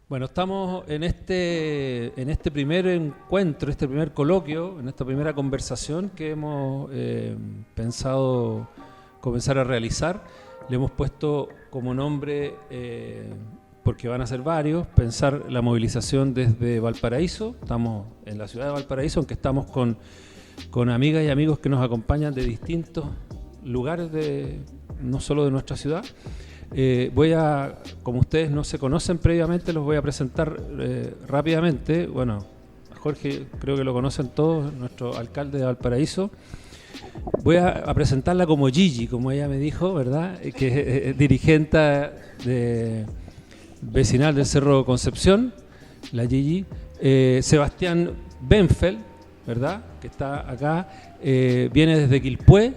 Bueno, estamos en este primer encuentro, este primer coloquio, en esta primera conversación que hemos pensado comenzar a realizar. Le hemos puesto como nombre, porque van a ser varios, pensar la movilización desde Valparaíso. Estamos en la ciudad de Valparaíso, aunque estamos con amigas y amigos que nos acompañan de distintos lugares, no solo de nuestra ciudad. Como ustedes no se conocen previamente, los voy a presentar rápidamente. Bueno, Jorge creo que lo conocen todos, nuestro alcalde de Valparaíso. Voy a presentarla como Gigi, como ella me dijo, ¿verdad? Que es dirigente vecinal del Cerro Concepción, la Gigi. Sebastián Benfeld, ¿verdad? Que está acá, viene desde Quilpué.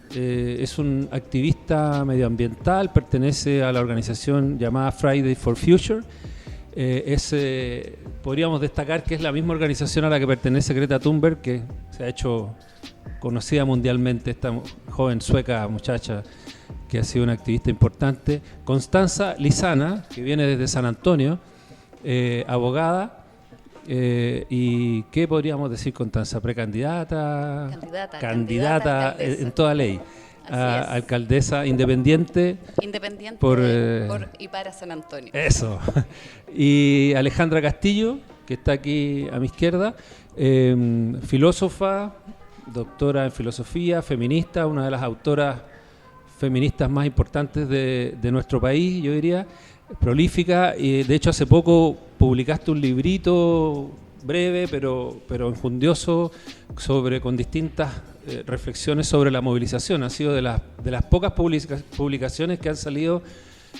Es un activista medioambiental, pertenece a la organización llamada Friday for Future. Podríamos destacar que es la misma organización a la que pertenece Greta Thunberg, que se ha hecho conocida mundialmente, esta joven sueca muchacha que ha sido una activista importante. Constanza Lizana, que viene desde San Antonio, abogada. ¿Y qué podríamos decir, Constanza? Precandidata, candidata en toda ley, alcaldesa independiente por y para San Antonio. Eso. Y Alejandra Castillo, que está aquí a mi izquierda, filósofa, doctora en filosofía, feminista, una de las autoras feministas más importantes de nuestro país, yo diría, prolífica, y de hecho hace poco publicaste un librito breve pero enjundioso con distintas reflexiones sobre la movilización. Ha sido de las pocas publicaciones que han salido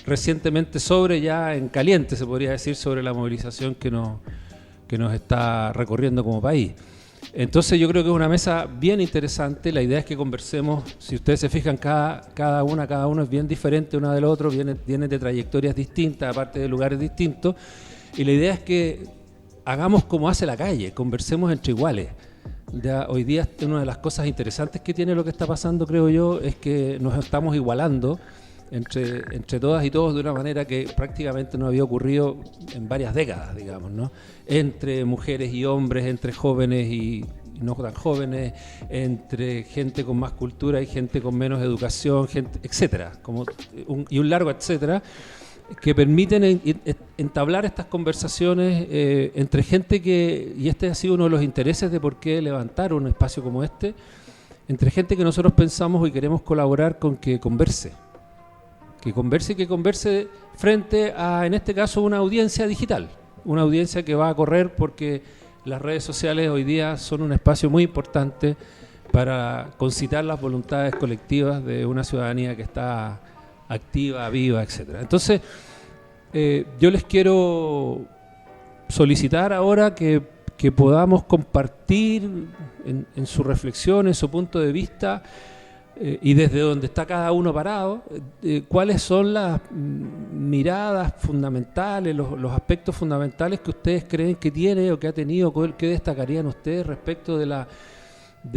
recientemente ya en caliente, se podría decir, sobre la movilización que nos está recorriendo como país. Entonces yo creo que es una mesa bien interesante. La idea es que conversemos. Si ustedes se fijan, cada uno es bien diferente una del otro, vienen de trayectorias distintas, aparte de lugares distintos, y la idea es que hagamos como hace la calle, conversemos entre iguales. Ya hoy día una de las cosas interesantes que tiene lo que está pasando, creo yo, es que nos estamos igualando entre todas y todos de una manera que prácticamente no había ocurrido en varias décadas, digamos, ¿no? Entre mujeres y hombres, entre jóvenes y no tan jóvenes, entre gente con más cultura y gente con menos educación, etcétera, y un largo etcétera, que permiten entablar estas conversaciones entre gente y este ha sido uno de los intereses de por qué levantar un espacio como este, entre gente que nosotros pensamos y queremos colaborar con que converse frente a, en este caso, una audiencia digital, una audiencia que va a correr porque las redes sociales hoy día son un espacio muy importante para concitar las voluntades colectivas de una ciudadanía que está activa, viva, etcétera. Entonces, yo les quiero solicitar ahora que podamos compartir en su reflexión, en su punto de vista, y desde donde está cada uno parado, cuáles son las miradas fundamentales, los aspectos fundamentales que ustedes creen que tiene o que ha tenido, qué destacarían ustedes respecto de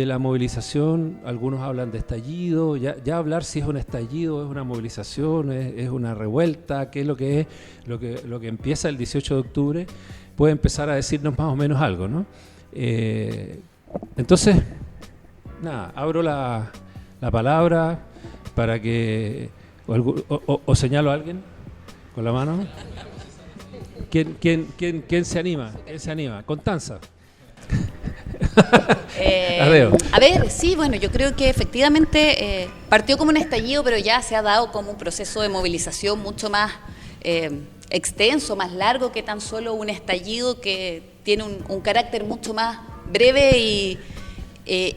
la movilización. Algunos hablan de estallido, ya hablar si es un estallido, es una movilización, es una revuelta, qué es lo que empieza el 18 de octubre, puede empezar a decirnos más o menos algo, ¿no? Entonces, nada, abro la palabra para que o señalo a alguien con la mano. ¿Quién se anima? ¿Quién se anima? Constanza. A ver, sí, bueno, yo creo que efectivamente partió como un estallido, pero ya se ha dado como un proceso de movilización mucho más extenso, más largo que tan solo un estallido, que tiene un carácter mucho más breve y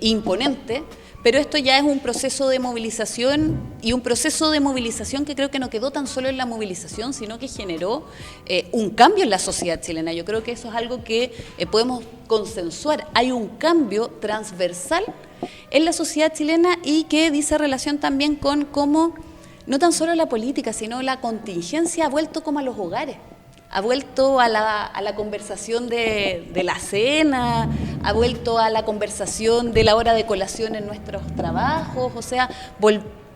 imponente. Pero esto ya es un proceso de movilización, y un proceso de movilización que creo que no quedó tan solo en la movilización, sino que generó un cambio en la sociedad chilena. Yo creo que eso es algo que podemos consensuar. Hay un cambio transversal en la sociedad chilena y que dice relación también con cómo no tan solo la política, sino la contingencia ha vuelto como a los hogares. Ha vuelto a la conversación de la cena, ha vuelto a la conversación de la hora de colación en nuestros trabajos, o sea,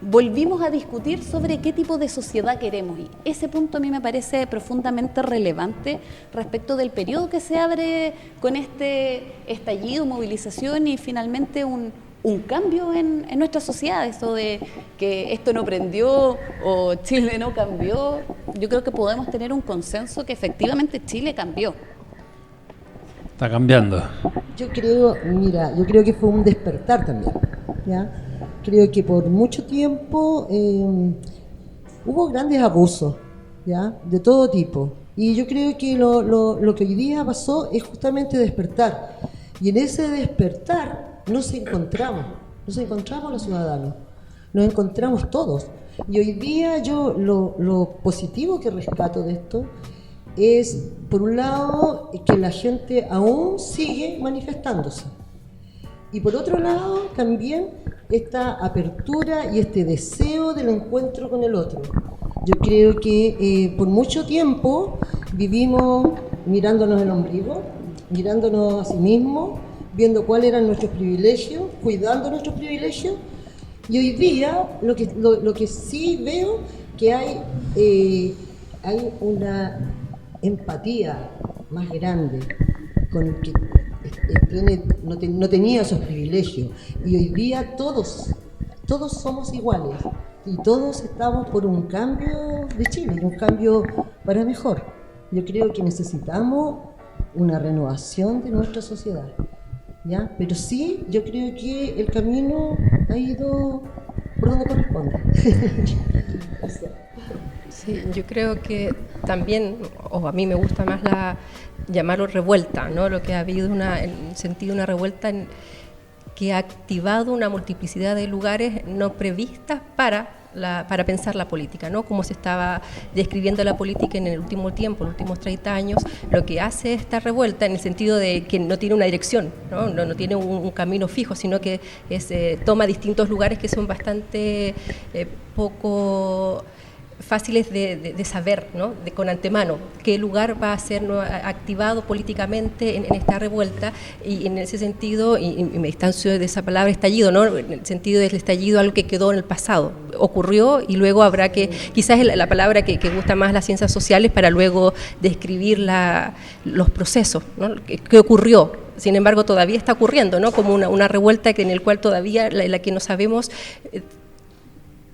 volvimos a discutir sobre qué tipo de sociedad queremos. Y ese punto a mí me parece profundamente relevante respecto del periodo que se abre con este estallido, movilización y finalmente un cambio en nuestra sociedad. Esto de que esto no prendió o Chile no cambió, yo creo que podemos tener un consenso que efectivamente Chile cambió. Está cambiando. Yo creo que fue un despertar también, ¿ya? Creo que por mucho tiempo hubo grandes abusos, ¿ya? De todo tipo. Y yo creo que lo que hoy día pasó es justamente despertar. Y en ese despertar nos encontramos los ciudadanos, nos encontramos todos. Y hoy día yo lo positivo que rescato de esto es, por un lado, que la gente aún sigue manifestándose. Y por otro lado, también esta apertura y este deseo del encuentro con el otro. Yo creo que por mucho tiempo vivimos mirándonos el ombligo, mirándonos a sí mismos, viendo cuáles eran nuestros privilegios, cuidando nuestros privilegios. Y hoy día lo que sí veo que hay una empatía más grande con el que no tenía esos privilegios. Y hoy día todos somos iguales y todos estamos por un cambio de Chile, un cambio para mejor. Yo creo que necesitamos una renovación de nuestra sociedad, ¿ya? Pero sí, yo creo que el camino ha ido por donde corresponde. Sí, yo creo que también, o a mí me gusta más llamarlo revuelta, ¿no? Lo que ha habido en el sentido de una revuelta que ha activado una multiplicidad de lugares no previstas para pensar la política, ¿no? Como se estaba describiendo la política en el último tiempo, en los últimos 30 años, lo que hace esta revuelta en el sentido de que no tiene una dirección, no tiene un camino fijo, sino que toma distintos lugares que son bastante poco fáciles de saber, ¿no? Con antemano qué lugar va a ser activado políticamente en esta revuelta, y en ese sentido, y me distancio de esa palabra estallido, ¿no? En el sentido del estallido, algo que quedó en el pasado, ocurrió y luego habrá que, quizás es la palabra que gusta más las ciencias sociales para luego describir los procesos, ¿no? ¿Qué ocurrió? Sin embargo, todavía está ocurriendo, ¿no? Como una revuelta en el cual todavía la que no sabemos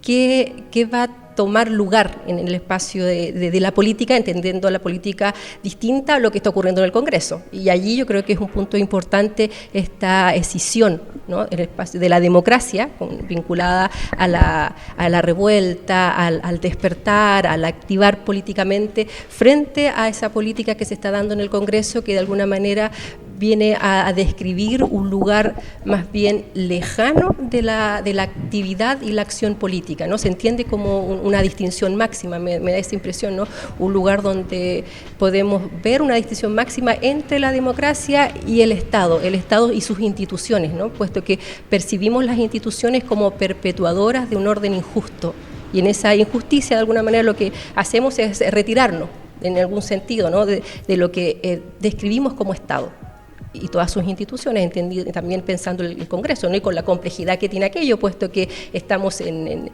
qué va a tomar lugar en el espacio de la política, entendiendo la política distinta a lo que está ocurriendo en el Congreso. Y allí yo creo que es un punto importante esta escisión, ¿no? En el espacio de la democracia, vinculada a la revuelta, al despertar, al activar políticamente, frente a esa política que se está dando en el Congreso, que de alguna manera viene a describir un lugar más bien lejano de la actividad y la acción política, ¿no? Se entiende como una distinción máxima, me da esa impresión, ¿no? Un lugar donde podemos ver una distinción máxima entre la democracia y el Estado y sus instituciones, ¿no? Puesto que percibimos las instituciones como perpetuadoras de un orden injusto, y en esa injusticia de alguna manera lo que hacemos es retirarnos en algún sentido, ¿no? de lo que describimos como Estado y todas sus instituciones, también pensando en el Congreso, ¿no? Y con la complejidad que tiene aquello, puesto que estamos en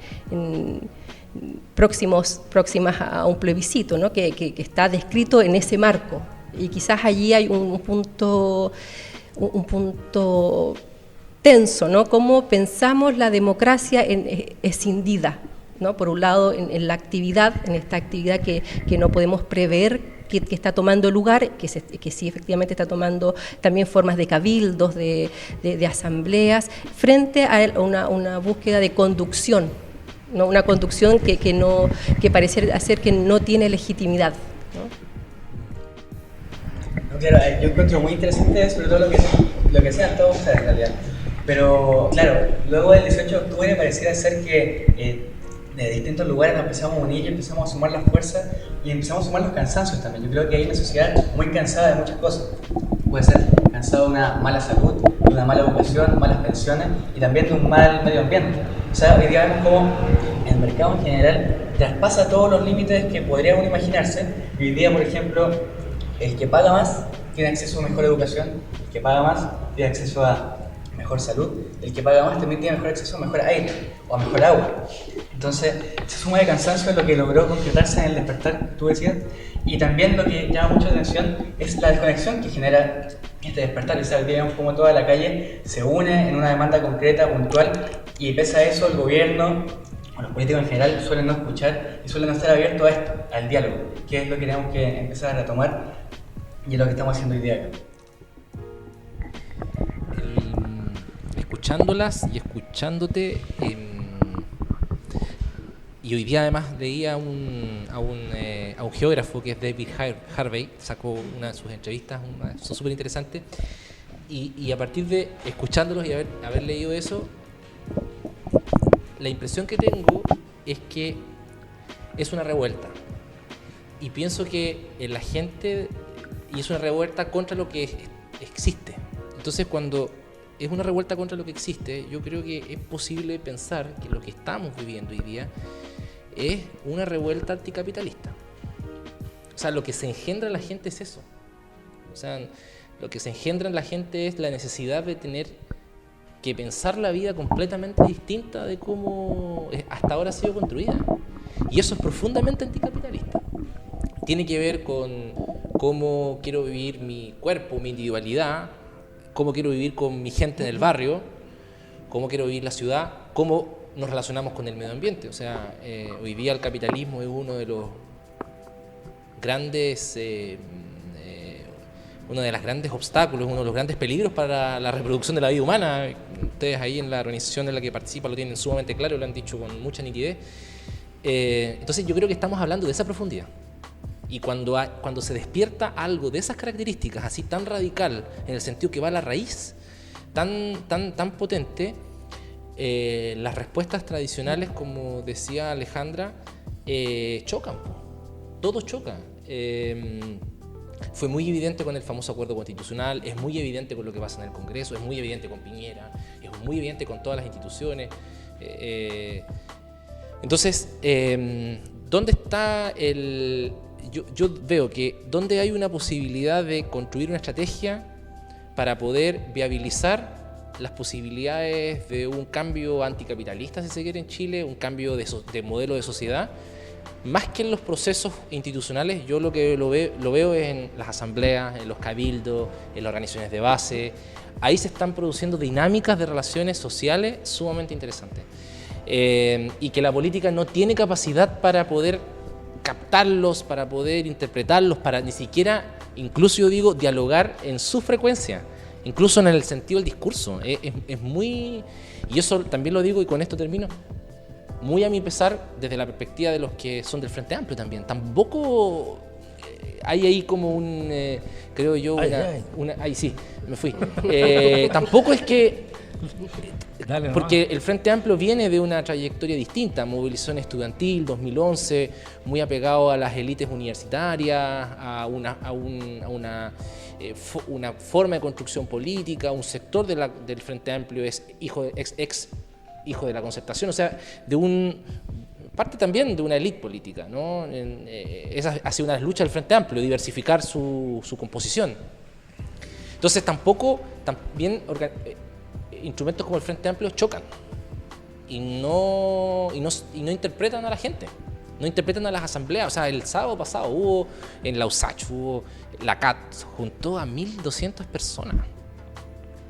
próximas a un plebiscito, ¿no? que está descrito en ese marco, y quizás allí hay un punto tenso, ¿no? Cómo pensamos la democracia escindida, ¿no? Por un lado en esta actividad que no podemos prever, que está tomando lugar, que sí efectivamente está tomando también formas de cabildos, de asambleas, frente a una búsqueda de conducción, ¿no? Una conducción que parece hacer que no tiene legitimidad, ¿no? Claro, yo encuentro muy interesante sobre todo lo que sean todos ustedes en realidad, pero claro, luego del 18 de octubre pareciera ser que de distintos lugares nos empezamos a unir y empezamos a sumar las fuerzas y empezamos a sumar los cansancios también. Yo creo que hay una sociedad muy cansada de muchas cosas. Puede ser cansado de una mala salud, de una mala educación, malas pensiones y también de un mal medio ambiente. O sea, hoy día vemos cómo el mercado en general traspasa todos los límites que podríamos imaginarse. Y hoy día, por ejemplo, el que paga más tiene acceso a mejor educación, el que paga más tiene acceso a mejor salud, el que paga más también tiene mejor acceso a mejor aire o a mejor agua. Entonces, esa suma de cansancio es lo que logró concretarse en el despertar que tú decías, y también lo que llama mucho la atención es la desconexión que genera este despertar. O sea, hoy día vemos como toda la calle se une en una demanda concreta, puntual, y pese a eso el gobierno o los políticos en general suelen no escuchar y suelen no estar abiertos a esto, al diálogo, que es lo que tenemos que empezar a retomar y es lo que estamos haciendo hoy día acá. Escuchándolas y escuchándote, y hoy día además leía a un geógrafo que es David Harvey, sacó una de sus entrevistas, son súper interesantes, y a partir de escuchándolos y haber leído eso, la impresión que tengo es que es una revuelta, y pienso que la gente, y es una revuelta contra lo que existe. Entonces, cuando es una revuelta contra lo que existe, yo creo que es posible pensar que lo que estamos viviendo hoy día es una revuelta anticapitalista. O sea, lo que se engendra en la gente es eso. O sea, lo que se engendra en la gente es la necesidad de tener que pensar la vida completamente distinta de cómo hasta ahora ha sido construida. Y eso es profundamente anticapitalista. Tiene que ver con cómo quiero vivir mi cuerpo, mi individualidad, cómo quiero vivir con mi gente en el barrio, cómo quiero vivir la ciudad, cómo nos relacionamos con el medio ambiente. O sea, hoy día el capitalismo es uno de los grandes, uno de los grandes obstáculos, uno de los grandes peligros para la reproducción de la vida humana. Ustedes ahí en la organización en la que participan lo tienen sumamente claro, lo han dicho con mucha nitidez. Entonces yo creo que estamos hablando de esa profundidad. Y cuando se despierta algo de esas características, así tan radical, en el sentido que va a la raíz, tan potente, las respuestas tradicionales, como decía Alejandra, chocan. Todo choca. Fue muy evidente con el famoso acuerdo constitucional, es muy evidente con lo que pasa en el Congreso, es muy evidente con Piñera, es muy evidente con todas las instituciones. Entonces, ¿dónde está el...? Yo veo que donde hay una posibilidad de construir una estrategia para poder viabilizar las posibilidades de un cambio anticapitalista, si se quiere, en Chile, un cambio de modelo de sociedad, más que en los procesos institucionales, yo lo veo en las asambleas, en los cabildos, en las organizaciones de base. Ahí se están produciendo dinámicas de relaciones sociales sumamente interesantes. Y que la política no tiene capacidad para poder captarlos, para poder interpretarlos, para ni siquiera, incluso yo digo, dialogar en su frecuencia, incluso en el sentido del discurso. Es muy, y eso también lo digo y con esto termino, muy a mi pesar desde la perspectiva de los que son del Frente Amplio también. Tampoco hay ahí como un, creo yo, ahí sí, me fui. Tampoco es que... Porque el Frente Amplio viene de una trayectoria distinta, movilización estudiantil, 2011, muy apegado a las élites universitarias, a una forma de construcción política. Un sector del Frente Amplio es ex hijo de la Concertación, o sea, parte también de una élite política, ¿no? Esa ha sido una lucha del Frente Amplio, diversificar su composición. Entonces también instrumentos como el Frente Amplio chocan y no interpretan a la gente, no interpretan a las asambleas. O sea, el sábado pasado hubo en la USACH, la CAT, juntó a 1.200 personas.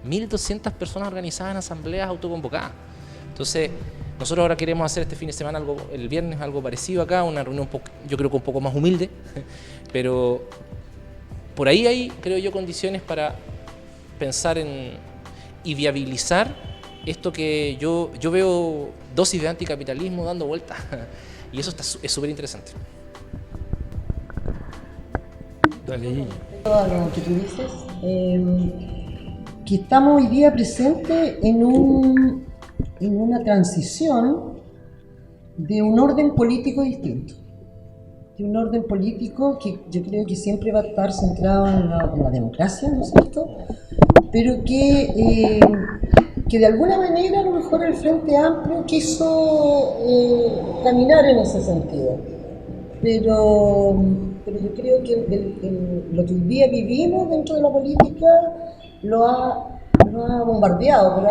1.200 personas organizadas en asambleas autoconvocadas. Entonces, nosotros ahora queremos hacer este fin de semana, el viernes, algo parecido acá, una reunión yo creo que un poco más humilde, pero por ahí hay, creo yo, condiciones para pensar y viabilizar esto que yo veo dosis de anticapitalismo dando vueltas, y eso es súper interesante. Dale. Todo lo que tú dices, que estamos hoy día presentes en una transición de un orden político distinto, de un orden político que yo creo que siempre va a estar centrado en la democracia, ¿no es cierto?, pero que de alguna manera a lo mejor el Frente Amplio quiso caminar en ese sentido, pero yo creo que lo que hoy día vivimos dentro de la política lo ha nos ha bombardeado por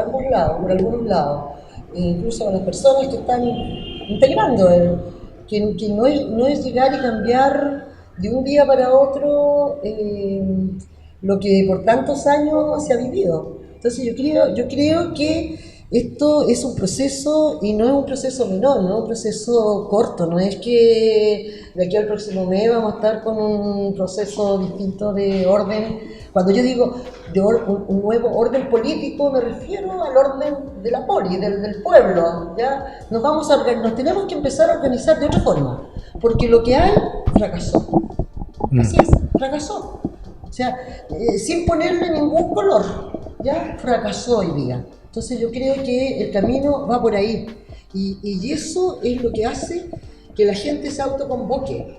algunos lados, incluso a las personas que están integrando, que no es llegar y cambiar de un día para otro lo que por tantos años se ha vivido. Entonces yo creo que esto es un proceso, y no es un proceso menor, no es un proceso corto, no es que de aquí al próximo mes vamos a estar con un proceso distinto de orden. Cuando yo digo de un nuevo orden político, me refiero al orden de la poli, del pueblo, ¿ya? Nos tenemos que empezar a organizar de otra forma, porque lo que hay fracasó. Así es, fracasó. O sea, sin ponerle ningún color, ya fracasó hoy día. Entonces yo creo que el camino va por ahí, y eso es lo que hace que la gente se autoconvoque,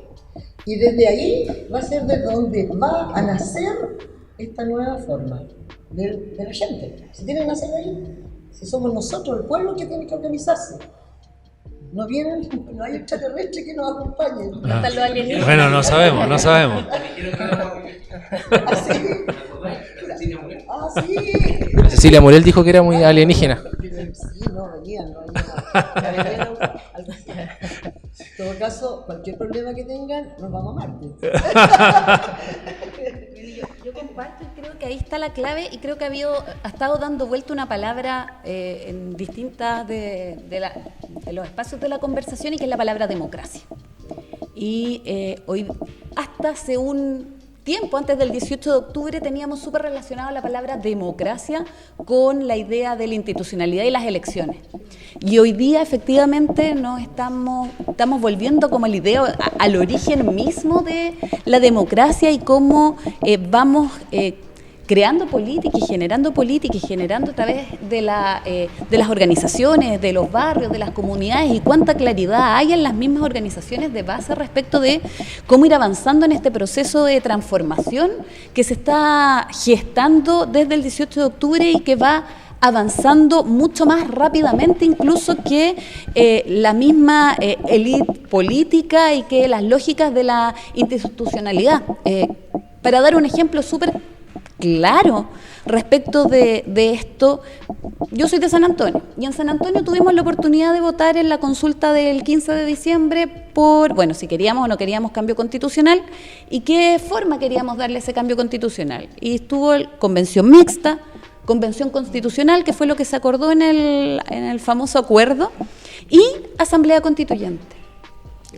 y desde ahí va a ser de donde va a nacer esta nueva forma de la gente. Si tiene que nacer ahí, si somos nosotros, el pueblo, que tiene que organizarse. No hay extraterrestre que nos acompañe. Bueno, no sabemos. Sí. Cecilia Morel dijo que era muy alienígena. Sí, no venían. En todo caso, cualquier problema que tengan, nos vamos a Marte. Yo comparto, y creo que ahí está la clave, y creo que ha estado dando vuelta una palabra en distintas de los espacios de la conversación, y que es la palabra democracia. Y hoy, hasta hace un tiempo, antes del 18 de octubre, teníamos súper relacionado la palabra democracia con la idea de la institucionalidad y las elecciones. Y hoy día, efectivamente, estamos volviendo como la idea al origen mismo de la democracia, y cómo vamos creando política y generando a través de las organizaciones, de los barrios, de las comunidades, y cuánta claridad hay en las mismas organizaciones de base respecto de cómo ir avanzando en este proceso de transformación que se está gestando desde el 18 de octubre, y que va avanzando mucho más rápidamente incluso que la misma élite política y que las lógicas de la institucionalidad. Para dar un ejemplo súper claro respecto de esto, yo soy de San Antonio, y en San Antonio tuvimos la oportunidad de votar en la consulta del 15 de diciembre por, si queríamos o no queríamos cambio constitucional, y qué forma queríamos darle ese cambio constitucional. Y estuvo convención mixta, convención constitucional, que fue lo que se acordó en el famoso acuerdo, y asamblea constituyente.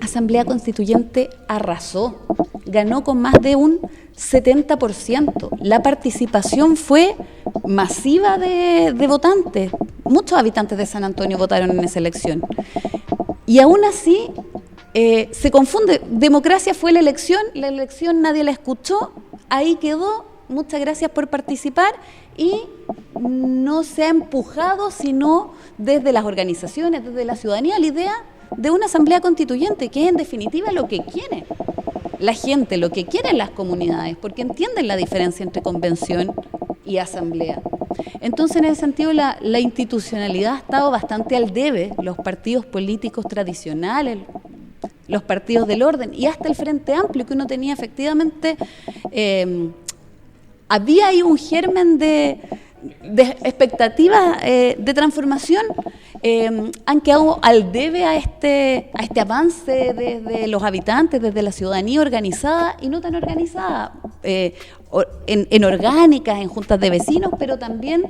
Asamblea Constituyente arrasó, ganó con más de un 70%. La participación fue masiva de votantes. Muchos habitantes de San Antonio votaron en esa elección. Y aún así se confunde. Democracia fue la elección nadie la escuchó, ahí quedó. Muchas gracias por participar, y no se ha empujado, sino desde las organizaciones, desde la ciudadanía, la idea de una asamblea constituyente, que es en definitiva lo que quiere la gente, lo que quieren las comunidades, porque entienden la diferencia entre convención y asamblea. Entonces, en ese sentido, la institucionalidad ha estado bastante al debe. Los partidos políticos tradicionales, los partidos del orden, y hasta el Frente Amplio, que uno tenía efectivamente, había ahí un germen de expectativas de transformación, han quedado al debe a este avance desde los habitantes, desde la ciudadanía organizada y no tan organizada, en orgánicas, en juntas de vecinos, pero también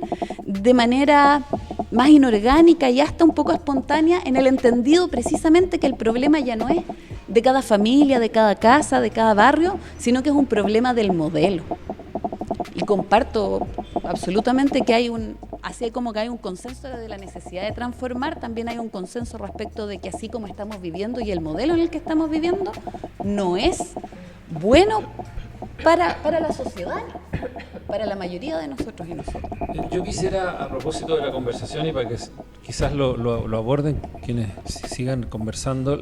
de manera más inorgánica y hasta un poco espontánea, en el entendido precisamente que el problema ya no es de cada familia, de cada casa, de cada barrio, sino que es un problema del modelo. Y comparto absolutamente que así como que hay un consenso de la necesidad de transformar, también hay un consenso respecto de que así como estamos viviendo y el modelo en el que estamos viviendo no es bueno para la sociedad, para la mayoría de nosotros y nosotras. Yo quisiera, a propósito de la conversación, y para que quizás lo aborden quienes sigan conversando,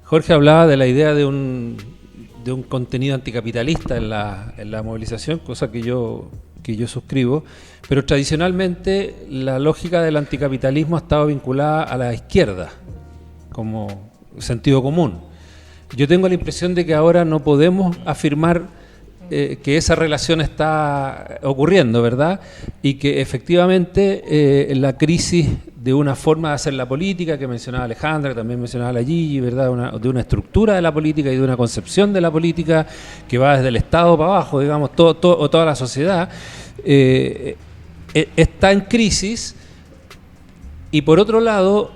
Jorge hablaba de la idea de un contenido anticapitalista en la movilización, cosa que yo suscribo, pero tradicionalmente la lógica del anticapitalismo ha estado vinculada a la izquierda como sentido común. Yo tengo la impresión de que ahora no podemos afirmar que esa relación está ocurriendo, ¿verdad? Y que efectivamente la crisis de una forma de hacer la política, que mencionaba Alejandra, que también mencionaba la Gigi, ¿verdad? De una estructura de la política y de una concepción de la política que va desde el Estado para abajo, digamos, toda la sociedad, está en crisis. Y por otro lado,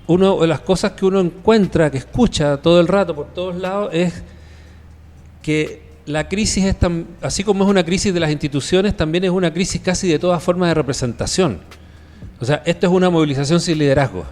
una de las cosas que uno encuentra, que escucha todo el rato por todos lados, es que la crisis es tan, así como es una crisis de las instituciones, también es una crisis casi de todas formas de representación. O sea, esto es una movilización sin liderazgo,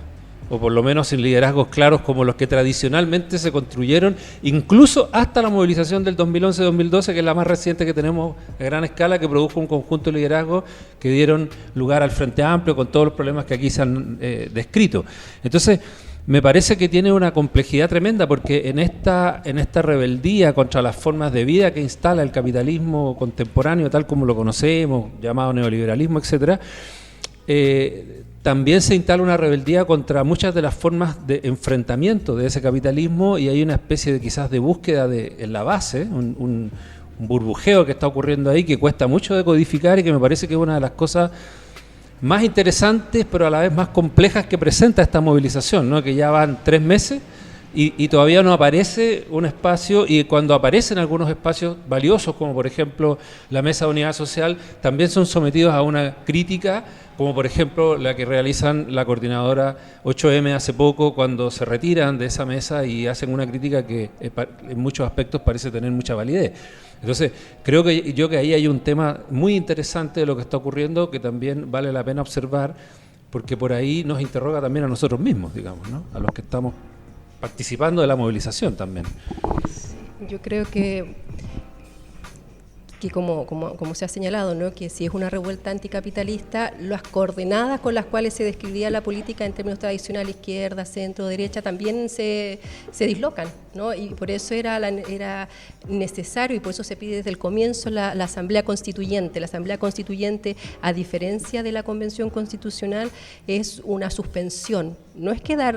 o por lo menos sin liderazgos claros como los que tradicionalmente se construyeron, incluso hasta la movilización del 2011-2012, que es la más reciente que tenemos a gran escala, que produjo un conjunto de liderazgos que dieron lugar al Frente Amplio con todos los problemas que aquí se han descrito. Entonces, me parece que tiene una complejidad tremenda, porque en esta rebeldía contra las formas de vida que instala el capitalismo contemporáneo, tal como lo conocemos, llamado neoliberalismo, etcétera, también se instala una rebeldía contra muchas de las formas de enfrentamiento de ese capitalismo, y hay una especie de quizás de búsqueda en la base, un burbujeo que está ocurriendo ahí que cuesta mucho de codificar y que me parece que es una de las cosas más interesantes pero a la vez más complejas que presenta esta movilización, ¿no? Que ya van 3 meses y todavía no aparece un espacio, y cuando aparecen algunos espacios valiosos, como por ejemplo la Mesa de Unidad Social, también son sometidos a una crítica, como por ejemplo la que realizan la coordinadora 8M hace poco, cuando se retiran de esa mesa y hacen una crítica que en muchos aspectos parece tener mucha validez. Entonces, creo que ahí hay un tema muy interesante de lo que está ocurriendo, que también vale la pena observar, porque por ahí nos interroga también a nosotros mismos, digamos, ¿no? A los que estamos participando de la movilización también. Yo creo que como se ha señalado, ¿no? Que si es una revuelta anticapitalista, las coordenadas con las cuales se describía la política en términos tradicional, izquierda, centro, derecha, también se dislocan, ¿no? Y por eso era necesario, y por eso se pide desde el comienzo la Asamblea Constituyente. La Asamblea Constituyente, a diferencia de la Convención Constitucional, es una suspensión, no es quedar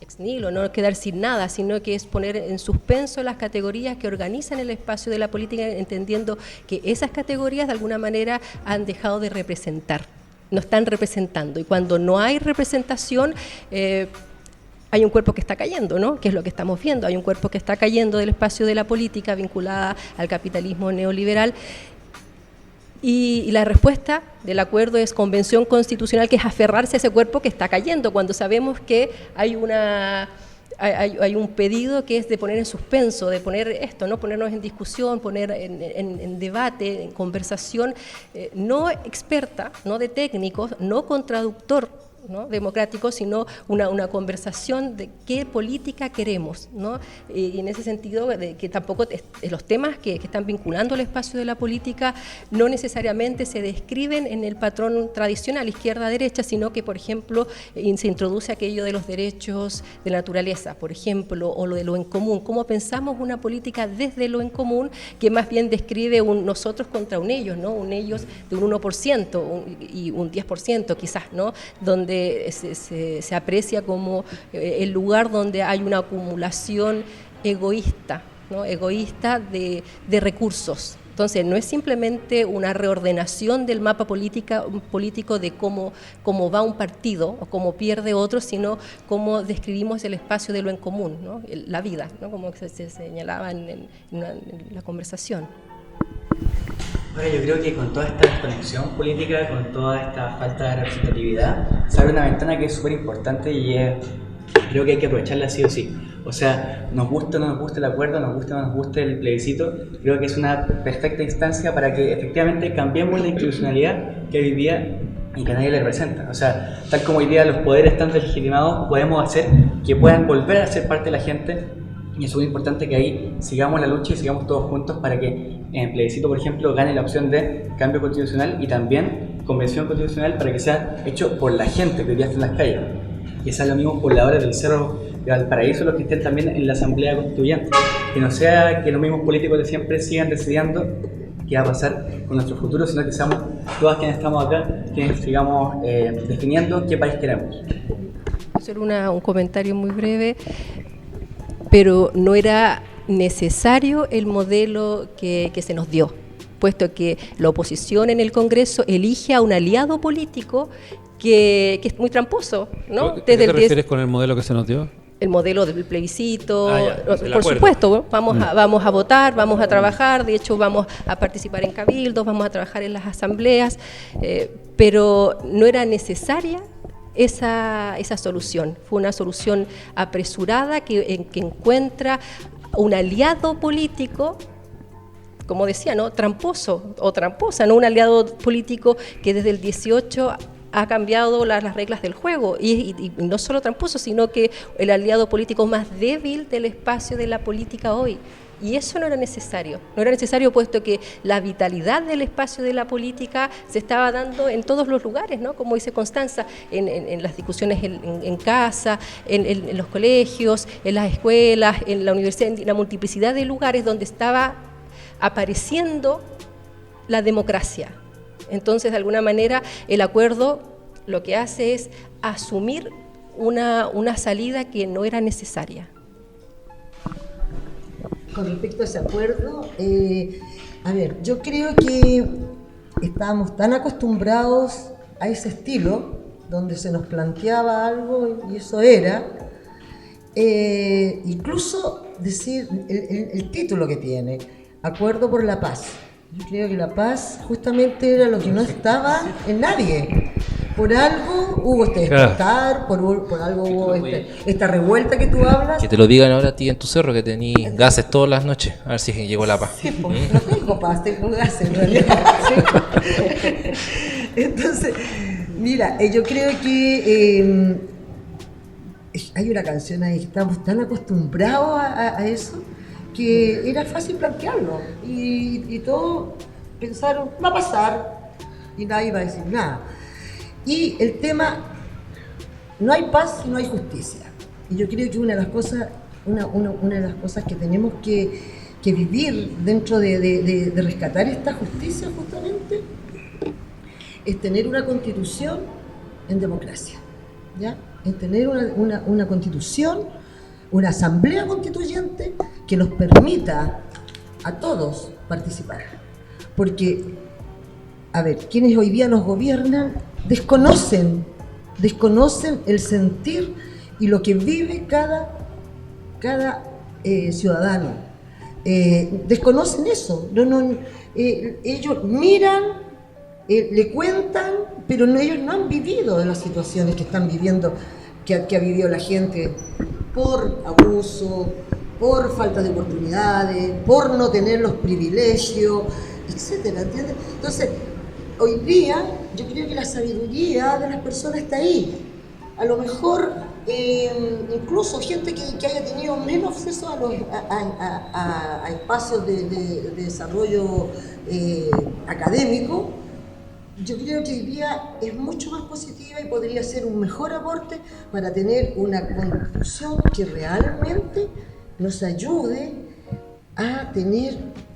ex nihilo, no quedar sin nada, sino que es poner en suspenso las categorías que organizan el espacio de la política, entendiendo que esas categorías de alguna manera han dejado de representar, no están representando, y cuando no hay representación hay un cuerpo que está cayendo, ¿no? Que es lo que estamos viendo, hay un cuerpo que está cayendo del espacio de la política vinculada al capitalismo neoliberal. Y la respuesta del acuerdo es convención constitucional, que es aferrarse a ese cuerpo que está cayendo, cuando sabemos que hay un pedido que es de poner en suspenso, de poner esto, ¿no? Ponernos en discusión, poner en debate, en conversación, no experta, no de técnicos, no contradictor, ¿no? Democrático, sino una conversación de qué política queremos, ¿no? Y en ese sentido, de que tampoco los temas que están vinculando al espacio de la política no necesariamente se describen en el patrón tradicional izquierda-derecha, sino que, por ejemplo, se introduce aquello de los derechos de la naturaleza, por ejemplo, o lo de lo en común. ¿Cómo pensamos una política desde lo en común, que más bien describe un nosotros contra un ellos, ¿no? Un ellos de un 1% y un 10% quizás, ¿no? Donde se aprecia como el lugar donde hay una acumulación egoísta, ¿no? Egoísta de recursos. Entonces, no es simplemente una reordenación del mapa político de cómo va un partido o cómo pierde otro, sino cómo describimos el espacio de lo en común, ¿no? La vida, ¿no? Como se señalaba en la conversación. Ahora, yo creo que con toda esta desconexión política, con toda esta falta de representatividad, se abre una ventana que es súper importante y creo que hay que aprovecharla sí o sí. O sea, nos guste o no nos guste el acuerdo, nos guste o no nos guste el plebiscito, creo que es una perfecta instancia para que efectivamente cambiemos la institucionalidad que hoy día y que nadie le representa. O sea, tal como hoy día los poderes están deslegitimados, podemos hacer que puedan volver a ser parte de la gente, y es muy importante que ahí sigamos la lucha y sigamos todos juntos para que en el plebiscito, por ejemplo, gane la opción de cambio constitucional y también convención constitucional, para que sea hecho por la gente que hoy día está en las calles. Que sean los mismos pobladores del Cerro de Valparaíso los que estén también en la Asamblea Constituyente. Que no sea que los mismos políticos de siempre sigan decidiendo qué va a pasar con nuestro futuro, sino que seamos todas quienes estamos acá, quienes sigamos definiendo qué país queremos. Solo un comentario muy breve, pero no era necesario el modelo que se nos dio, puesto que la oposición en el Congreso elige a un aliado político que es muy tramposo, ¿no? ¿A qué te refieres con el modelo que se nos dio? El modelo del plebiscito, por supuesto, vamos a votar, vamos a trabajar, de hecho vamos a participar en cabildos, vamos a trabajar en las asambleas, pero no era necesaria esa solución. Fue una solución apresurada que encuentra un aliado político, como decía, ¿no? Tramposo o tramposa, ¿no? Un aliado político que desde el 18 ha cambiado las reglas del juego y no solo tramposo, sino que el aliado político más débil del espacio de la política hoy. Y eso no era necesario puesto que la vitalidad del espacio de la política se estaba dando en todos los lugares, ¿no? Como dice Constanza, en las discusiones en casa, en los colegios, en las escuelas, en la universidad, en la multiplicidad de lugares donde estaba apareciendo la democracia. Entonces, de alguna manera, el acuerdo lo que hace es asumir una salida que no era necesaria. Con respecto a ese acuerdo, yo creo que estábamos tan acostumbrados a ese estilo, donde se nos planteaba algo y eso era, incluso decir el título que tiene, Acuerdo por la Paz. Yo creo que la paz justamente era lo que no estaba en nadie. Por algo hubo este despertar, por algo hubo esta revuelta que tú hablas. Que te lo digan ahora a ti en tu cerro, que tenés gases todas las noches. A ver si llegó la paz. Sí, pues, no tengo paz, tengo gases en realidad. Entonces, mira, yo creo que hay una canción ahí, estamos tan acostumbrados a eso, que era fácil plantearlo y todos pensaron, va a pasar y nadie va a decir nada. Y el tema, no hay paz, no hay justicia. Y yo creo que una de las cosas que tenemos que vivir dentro de rescatar esta justicia justamente es tener una constitución en democracia, ¿ya? Es tener una constitución, una asamblea constituyente que nos permita a todos participar. Porque, quienes hoy día nos gobiernan desconocen el sentir y lo que vive cada ciudadano. Desconocen eso. Ellos miran, le cuentan, pero ellos no han vivido las situaciones que están viviendo, que ha vivido la gente por abuso, por falta de oportunidades, por no tener los privilegios, etcétera, ¿entiendes? Entonces, hoy día yo creo que la sabiduría de las personas está ahí. A lo mejor incluso gente que haya tenido menos acceso a espacios de desarrollo académico, yo creo que hoy día es mucho más positiva y podría ser un mejor aporte para tener una constitución que realmente nos ayude a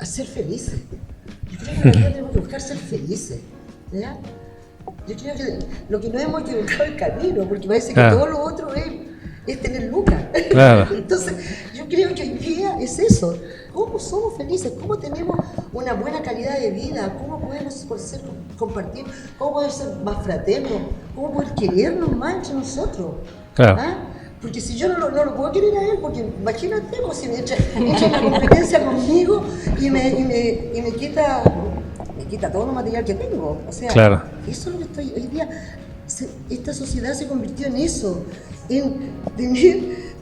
ser felices. Yo creo que nosotros tenemos que buscar ser felices, ¿ya? Yo creo que lo que no hemos equivocado es el camino, porque parece que todo lo otro es tener lucas. Claro. Entonces, yo creo que hoy día es eso. ¿Cómo somos felices? ¿Cómo tenemos una buena calidad de vida? ¿Cómo podemos compartir? ¿Cómo podemos ser más fraternos? ¿Cómo poder querernos más entre nosotros? Claro. ¿Ah? Porque si yo no lo puedo querer a él, porque imagínate, pues, si me echa la competencia conmigo y me quita todo el material que tengo. O sea, claro. Eso es lo que estoy hoy día. Esta sociedad se convirtió en eso, en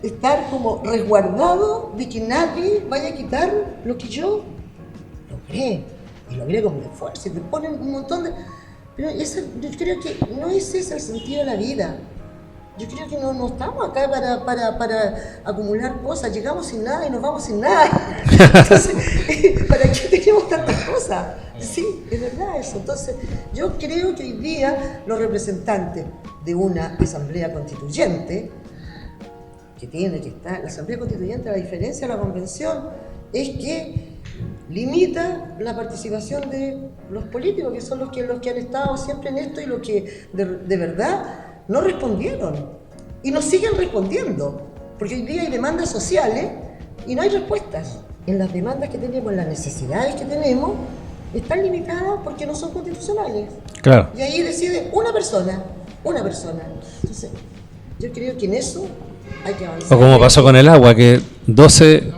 estar como resguardado de que nadie vaya a quitar lo que yo logré, y logré con mi esfuerzo, y te ponen un montón de... Pero yo creo que no es ese el sentido de la vida. Yo creo que no estamos acá para acumular cosas, llegamos sin nada y nos vamos sin nada. Entonces, ¿para qué tenemos tantas cosas? Sí, es verdad eso. Entonces, yo creo que hoy día los representantes de una asamblea constituyente, que tiene que estar, la asamblea constituyente, la diferencia de la convención, es que limita la participación de los políticos, que son los que han estado siempre en esto y los que de verdad no respondieron y no siguen respondiendo, porque hoy día hay demandas sociales Y no hay respuestas. En las demandas que tenemos, en las necesidades que tenemos, están limitadas porque no son constitucionales. Claro. Y ahí decide una persona. Entonces, yo creo que en eso hay que avanzar. O como pasó con el agua, que 12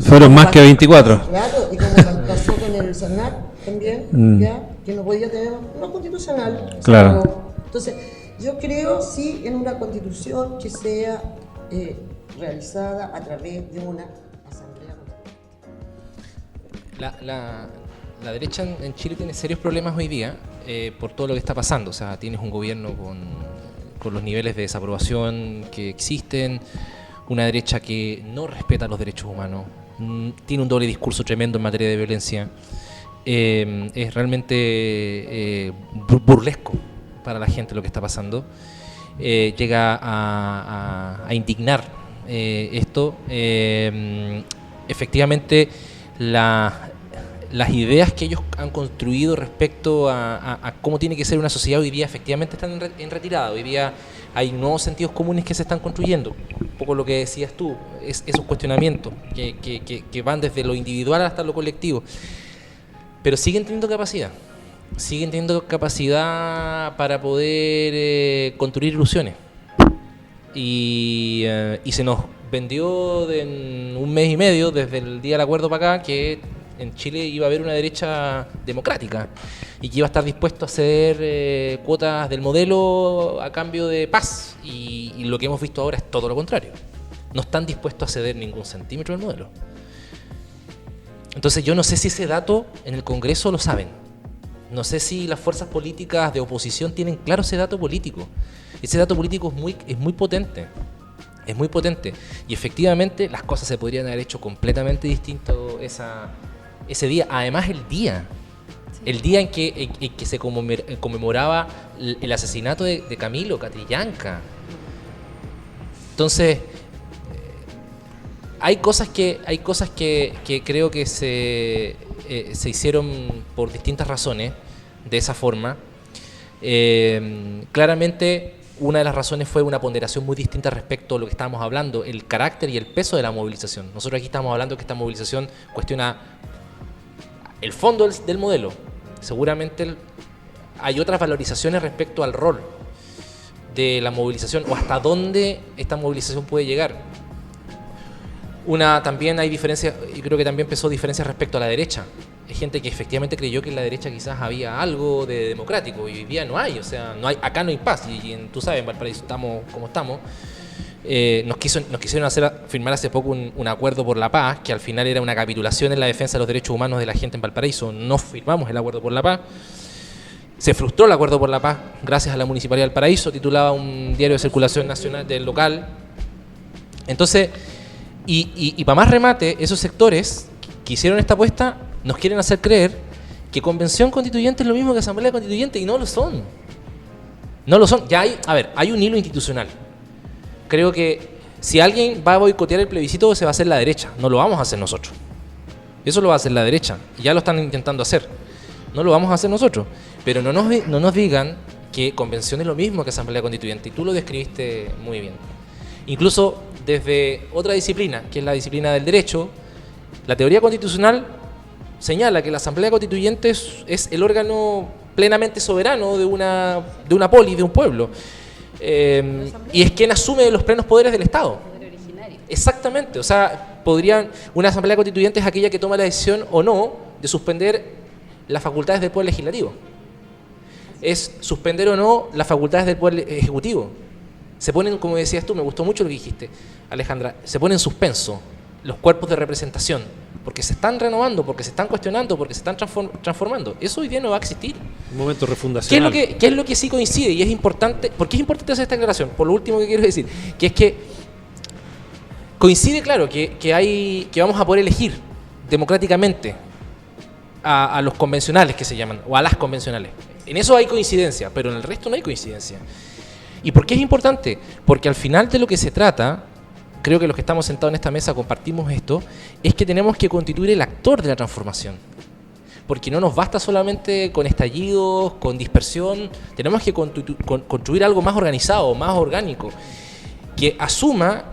fueron más que 24. Claro, y como pasó con el SERNAC también, ¿ya? Que no podía tener una constitucional. Claro. Entonces, yo creo sí en una constitución que sea realizada a través de una asamblea. La derecha en Chile tiene serios problemas hoy día por todo lo que está pasando. O sea, tienes un gobierno con los niveles de desaprobación que existen, una derecha que no respeta los derechos humanos, tiene un doble discurso tremendo en materia de violencia. Es realmente burlesco para la gente lo que está pasando. Llega a indignar esto. Efectivamente, las ideas que ellos han construido respecto a cómo tiene que ser una sociedad hoy día efectivamente están en retirada. Hoy día hay nuevos sentidos comunes que se están construyendo. Un poco lo que decías tú, esos cuestionamientos que van desde lo individual hasta lo colectivo. Pero siguen teniendo capacidad para poder construir ilusiones. Y se nos vendió en un mes y medio, desde el día del acuerdo para acá, que en Chile iba a haber una derecha democrática y que iba a estar dispuesto a ceder cuotas del modelo a cambio de paz. Y lo que hemos visto ahora es todo lo contrario. No están dispuestos a ceder ningún centímetro del modelo. Entonces yo no sé si ese dato en el Congreso lo saben. No sé si las fuerzas políticas de oposición tienen claro ese dato político. Ese dato político es muy potente. Es muy potente. Y efectivamente las cosas se podrían haber hecho completamente distinto ese día. Además el día en que se conmemoraba el asesinato de Camilo Catrillanca. Entonces, hay cosas que creo que se hicieron por distintas razones de esa forma. Claramente una de las razones fue una ponderación muy distinta respecto a lo que estábamos hablando, el carácter y el peso de la movilización. Nosotros aquí estamos hablando que esta movilización cuestiona el fondo del modelo. Seguramente hay otras valorizaciones respecto al rol de la movilización o hasta dónde esta movilización puede llegar. También hay diferencias, y creo que también empezó diferencias respecto a la derecha. Hay gente que efectivamente creyó que en la derecha quizás había algo de democrático y hoy día no hay, o sea, acá no hay paz y tú sabes, en Valparaíso estamos como estamos. Nos quisieron firmar hace poco un acuerdo por la paz, que al final era una capitulación en la defensa de los derechos humanos de la gente en Valparaíso. No firmamos el acuerdo por la paz. Se frustró el acuerdo por la paz gracias a la Municipalidad de Valparaíso, titulaba un diario de circulación nacional del local. Entonces, y para más remate, esos sectores que hicieron esta apuesta nos quieren hacer creer que convención constituyente es lo mismo que asamblea constituyente, y no lo son. No lo son. Ya hay un hilo institucional. Creo que si alguien va a boicotear el plebiscito, se va a hacer la derecha. No lo vamos a hacer nosotros. Eso lo va a hacer la derecha. Y ya lo están intentando hacer. No lo vamos a hacer nosotros. Pero no nos digan que convención es lo mismo que asamblea constituyente. Y tú lo describiste muy bien. Incluso desde otra disciplina, que es la disciplina del derecho, la teoría constitucional señala que la asamblea constituyente es el órgano plenamente soberano de una polis, de un pueblo. Y es quien asume los plenos poderes del Estado. Exactamente, o sea, una asamblea constituyente es aquella que toma la decisión o no de suspender las facultades del Poder Legislativo. Es suspender o no las facultades del Poder Ejecutivo. Se ponen, como decías tú, me gustó mucho lo que dijiste, Alejandra, se ponen en suspenso los cuerpos de representación, porque se están renovando, porque se están cuestionando, porque se están transformando. Eso hoy día no va a existir. Un momento refundacional. ¿Qué es lo que sí coincide? Y es importante, ¿por qué es importante hacer esta aclaración? Por lo último que quiero decir, que es que coincide, claro, que vamos a poder elegir democráticamente a los convencionales que se llaman, o a las convencionales. En eso hay coincidencia, pero en el resto no hay coincidencia. ¿Y por qué es importante? Porque al final de lo que se trata, creo que los que estamos sentados en esta mesa compartimos esto, es que tenemos que constituir el actor de la transformación. Porque no nos basta solamente con estallidos, con dispersión, tenemos que construir algo más organizado, más orgánico, que asuma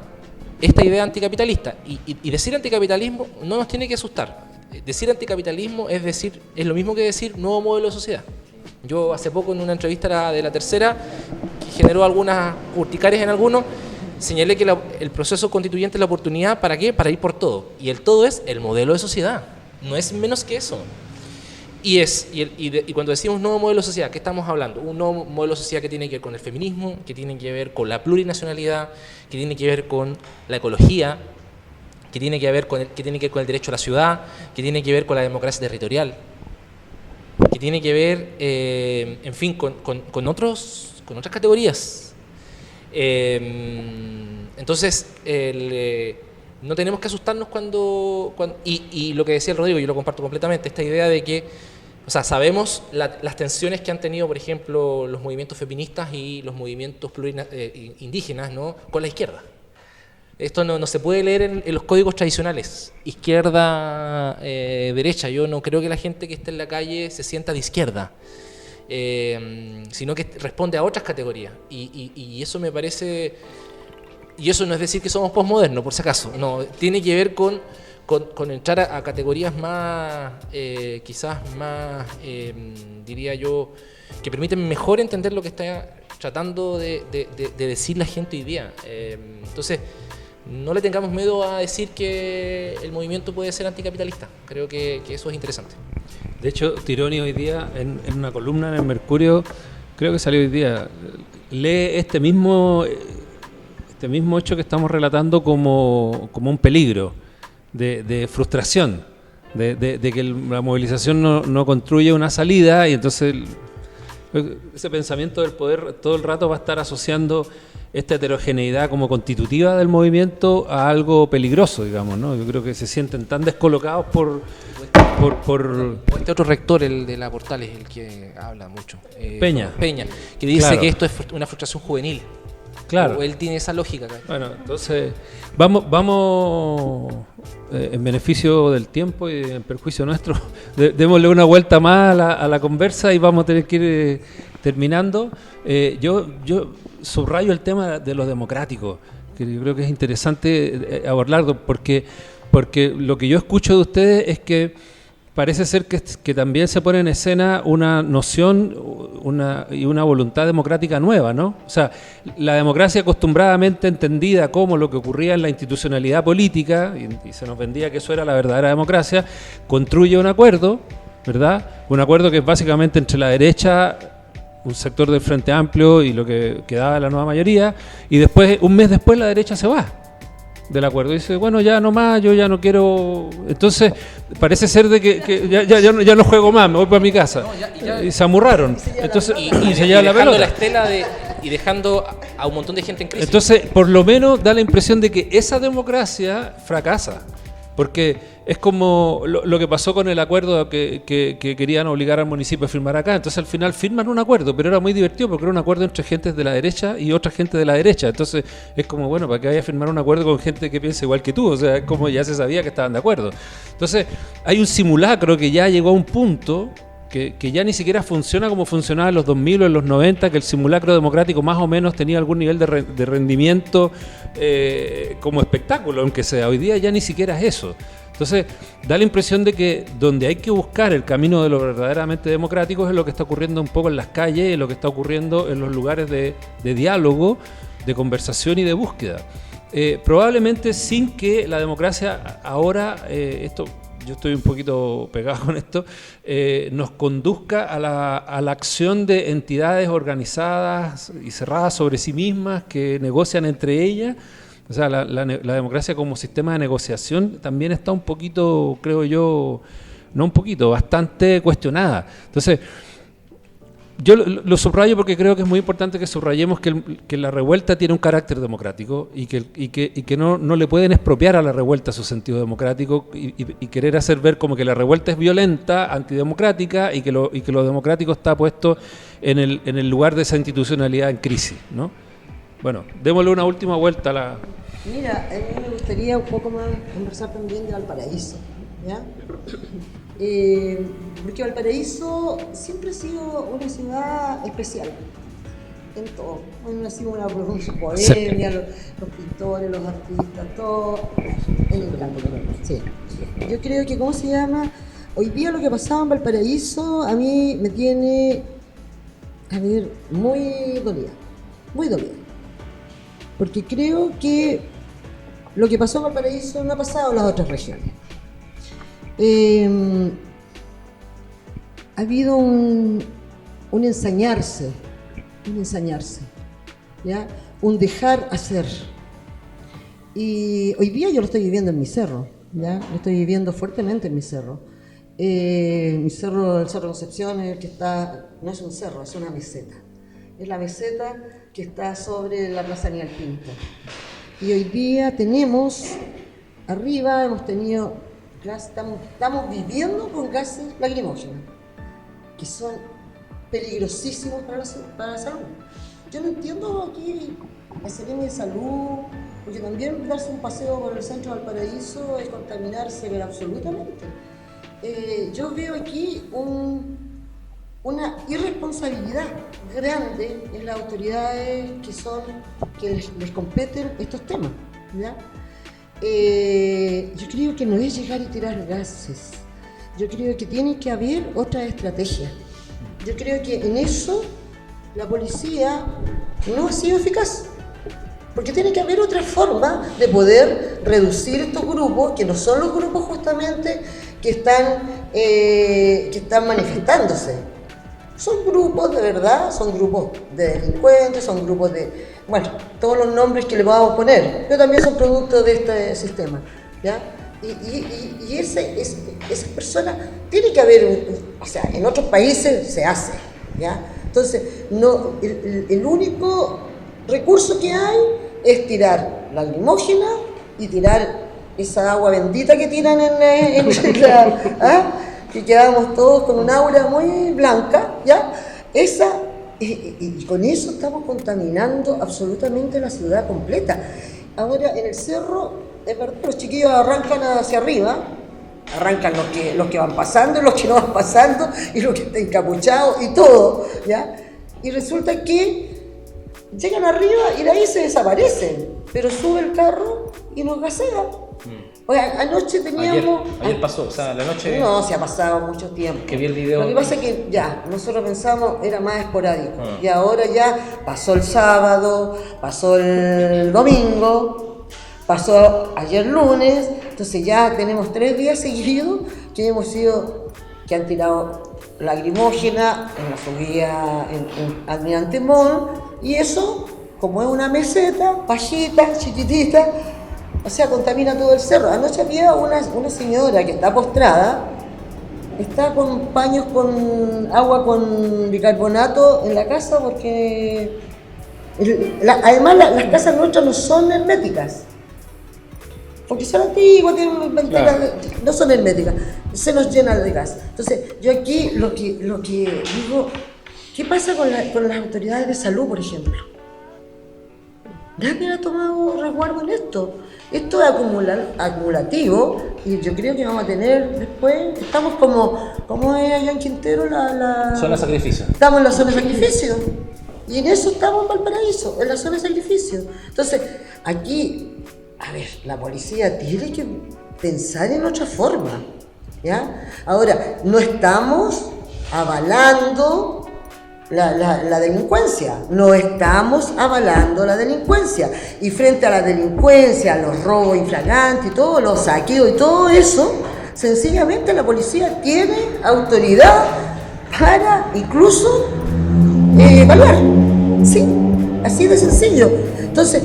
esta idea anticapitalista. Y decir anticapitalismo no nos tiene que asustar. Decir anticapitalismo es lo mismo que decir nuevo modelo de sociedad. Yo hace poco en una entrevista de La Tercera, que generó algunas urticarias en algunos, señalé que el proceso constituyente es la oportunidad, ¿para qué? Para ir por todo. Y el todo es el modelo de sociedad. No es menos que eso. Y cuando decimos nuevo modelo de sociedad, ¿qué estamos hablando? Un nuevo modelo de sociedad que tiene que ver con el feminismo, que tiene que ver con la plurinacionalidad, que tiene que ver con la ecología, que tiene que ver con el derecho a la ciudad, que tiene que ver con la democracia territorial, que tiene que ver, en fin, con otras categorías. Entonces, no tenemos que asustarnos y lo que decía el Rodrigo, yo lo comparto completamente, esta idea de que, o sea, sabemos las tensiones que han tenido, por ejemplo, los movimientos feministas y los movimientos indígenas, ¿no?, con la izquierda. Esto no se puede leer en los códigos tradicionales, izquierda, derecha. Yo no creo que la gente que esté en la calle se sienta de izquierda, sino que responde a otras categorías. Y eso me parece... Y eso no es decir que somos posmodernos, por si acaso. No, tiene que ver con entrar a categorías más, quizás más, diría yo, que permiten mejor entender lo que está tratando de decir la gente hoy día. Entonces, no le tengamos miedo a decir que el movimiento puede ser anticapitalista. Creo que eso es interesante. De hecho, Tironi hoy día, en una columna en el Mercurio, creo que salió hoy día, lee este mismo hecho que estamos relatando como un peligro de frustración, de que la movilización no construye una salida, y entonces ese pensamiento del poder todo el rato va a estar asociando esta heterogeneidad como constitutiva del movimiento a algo peligroso, digamos, ¿no? Yo creo que se sienten tan descolocados por Este otro rector, el de la Portales, el que habla mucho. Peña, que dice, claro, que esto es una frustración juvenil. Claro. O él tiene esa lógica. Bueno, entonces vamos en beneficio del tiempo y en perjuicio nuestro, démosle una vuelta más a la conversa y vamos a tener que ir terminando. Yo subrayo el tema de lo democrático, que yo creo que es interesante abordarlo, porque lo que yo escucho de ustedes es que parece ser que también se pone en escena una noción y una voluntad democrática nueva, ¿no? O sea, la democracia acostumbradamente entendida como lo que ocurría en la institucionalidad política, y se nos vendía que eso era la verdadera democracia, construye un acuerdo, ¿verdad? Un acuerdo que es básicamente entre la derecha, un sector del Frente Amplio y lo que quedaba de la nueva mayoría, y después, un mes después, la derecha se va del acuerdo. Dice, bueno, ya no más, yo ya no quiero... Entonces, parece ser de que ya no juego más, me voy para mi casa. Y se amurraron. Entonces, y se lleva la pelota. La estela y dejando a un montón de gente en crisis. Entonces, por lo menos da la impresión de que esa democracia fracasa. Porque es como lo que pasó con el acuerdo que querían obligar al municipio a firmar acá. Entonces al final firman un acuerdo, pero era muy divertido porque era un acuerdo entre gente de la derecha y otra gente de la derecha. Entonces es como, bueno, ¿para qué vaya a firmar un acuerdo con gente que piensa igual que tú? O sea, es como ya se sabía que estaban de acuerdo. Entonces hay un simulacro que ya llegó a un punto que ya ni siquiera funciona como funcionaba en los 2000 o en los 90, que el simulacro democrático más o menos tenía algún nivel de rendimiento como espectáculo, aunque sea. Hoy día ya ni siquiera es eso. Entonces, da la impresión de que donde hay que buscar el camino de lo verdaderamente democrático es lo que está ocurriendo un poco en las calles, es lo que está ocurriendo en los lugares de diálogo, de conversación y de búsqueda. Probablemente sin que la democracia ahora, yo estoy un poquito pegado con esto, nos conduzca a la acción de entidades organizadas y cerradas sobre sí mismas que negocian entre ellas. O sea, la democracia como sistema de negociación también está un poquito, creo yo, no un poquito, bastante cuestionada. Entonces, yo lo subrayo porque creo que es muy importante que subrayemos que la revuelta tiene un carácter democrático y que no le pueden expropiar a la revuelta su sentido democrático y querer hacer ver como que la revuelta es violenta, antidemocrática y que lo democrático está puesto en el lugar de esa institucionalidad en crisis, ¿no? Bueno, démosle una última vuelta a la... Mira, a mí me gustaría un poco más conversar también de Valparaíso, ¿ya? Porque Valparaíso siempre ha sido una ciudad especial. en todo. Bueno, así una bohemia, los pintores, los artistas, todo en el campo. Sí. Yo creo que, ¿cómo se llama? Hoy día lo que pasaba en Valparaíso a mí me tiene, a ver, muy dolida. Porque creo que lo que pasó en Valparaíso no ha pasado en las otras regiones. Ha habido un ensañarse, ¿ya? Un dejar hacer. Y hoy día yo lo estoy viviendo en mi cerro, ¿ya? Lo estoy viviendo fuertemente en mi cerro. El Cerro Concepción es el que está, no es un cerro, es una meseta. Es la meseta que está sobre la Plaza Aníbal Pinto. Y hoy día tenemos, arriba hemos tenido, estamos viviendo con gases lacrimógenos, que son peligrosísimos para la salud. Yo no entiendo aquí la Seremi de Salud, porque también darse un paseo por el centro de Valparaíso es contaminarse, pero absolutamente. Yo veo aquí una irresponsabilidad grande en las autoridades que les competen estos temas, ¿ya? Yo creo que no es llegar y tirar gases. Yo creo que tiene que haber otra estrategia. Yo creo que en eso la policía no ha sido eficaz. Porque tiene que haber otra forma de poder reducir estos grupos, que no son los grupos justamente que están manifestándose. Son grupos de verdad, son grupos de delincuentes, son grupos de, bueno, todos los nombres que le vamos a poner, pero también son productos de este sistema, ¿ya? Y esa persona tiene que haber, o sea, en otros países se hace, ¿ya? Entonces, no, el único recurso que hay es tirar lacrimógena y tirar esa agua bendita que tiran en que quedamos todos con un aura muy blanca, ¿ya? Y con eso estamos contaminando absolutamente la ciudad completa. Ahora, en el cerro, es verdad, los chiquillos arrancan hacia arriba, arrancan los que van pasando, los que no van pasando, y los que están encapuchados, y todo, ¿ya? Y resulta que llegan arriba y de ahí se desaparecen, pero sube el carro y nos gasea. Oye, anoche teníamos... Ayer pasó, o sea, la noche... No, se ha pasado mucho tiempo. Que vi el video... Lo que pasa es que ya, nosotros pensamos era más esporádico. Y ahora ya pasó el sábado, pasó el domingo, pasó ayer lunes, entonces ya tenemos 3 días seguidos que han tirado lacrimógena en la subida en Almirante Mall, y eso, como es una meseta, bajita, chiquitita, o sea, contamina todo el cerro. Anoche había una señora que está postrada, está con paños con agua con bicarbonato en la casa porque además las casas nuestras no son herméticas. Porque son antiguas, tienen ventanas, no son herméticas, se nos llenan de gas. Entonces, yo aquí lo que digo, ¿qué pasa con las autoridades de salud, por ejemplo? Nadie ha tomado resguardo en esto. Esto es acumulativo y yo creo que vamos a tener después, estamos como es allá en Quintero, Zona de sacrificio. Estamos en la zona de sacrificio. Y en eso estamos en Valparaíso, en la zona de sacrificio. Entonces, aquí, a ver, la policía tiene que pensar en otra forma, ¿ya? Ahora, no estamos avalando la delincuencia, no estamos avalando la delincuencia. Y frente a la delincuencia, los robos infragantes y todo, los saqueos y todo eso, sencillamente la policía tiene autoridad para incluso evaluar. Sí, así de sencillo. Entonces,